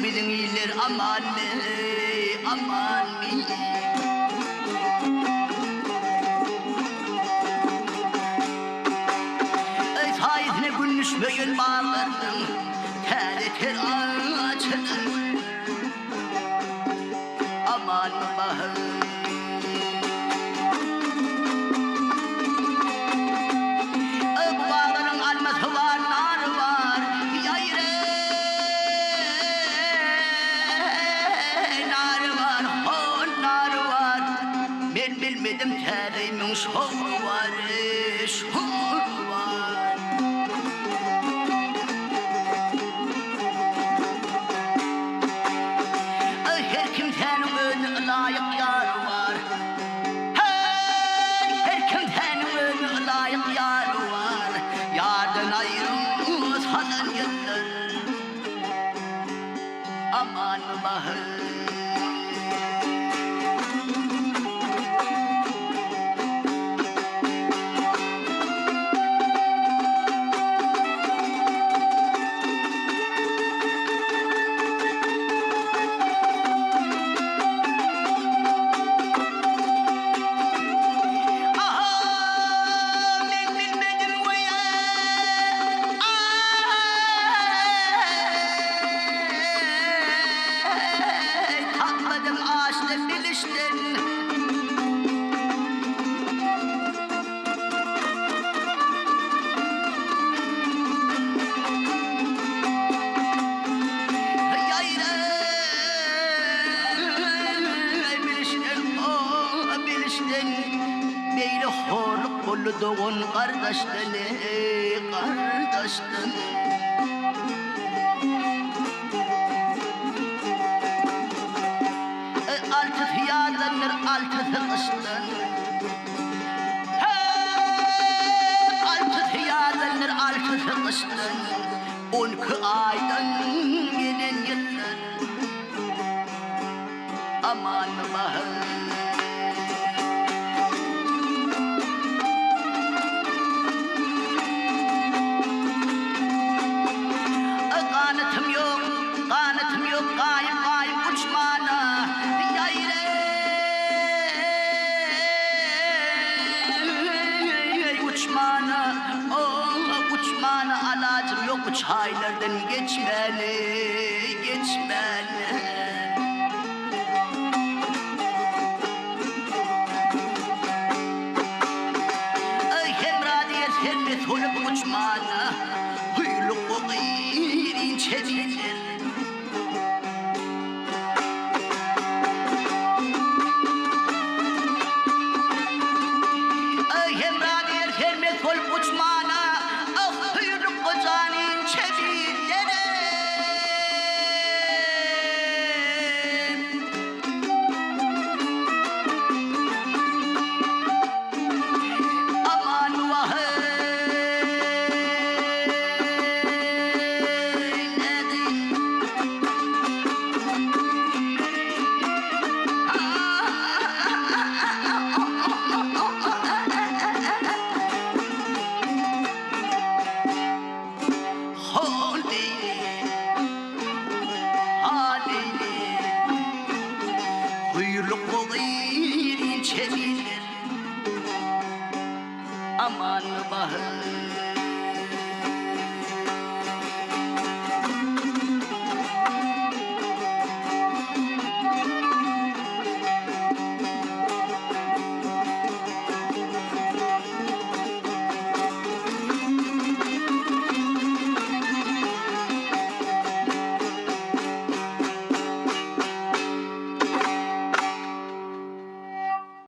bilin iyiler aman aman faizine gülüşmeyen bağlardım ter açılır aman bahar bağların alması var nar var yayre nar var hon nar var ben bilmedim terimin şovu var şovu var her kimsenin önü layık yar var her kimsenin önü layık yar var yardan ayrılmaz halan yıllar aman bahar doğun kardeşten kardeşten altı fiyadanır altı sıkıştın altı fiyadanır altı sıkıştın 12 aydan gelen yıllar aman bahar uçmana alacım yok bu çaylardan geçmeli geçmeli hem radiyet hem de tolup uçmana huyluk o gıyrin çevirir hem radiyet hem de tolup uçmana aman bahar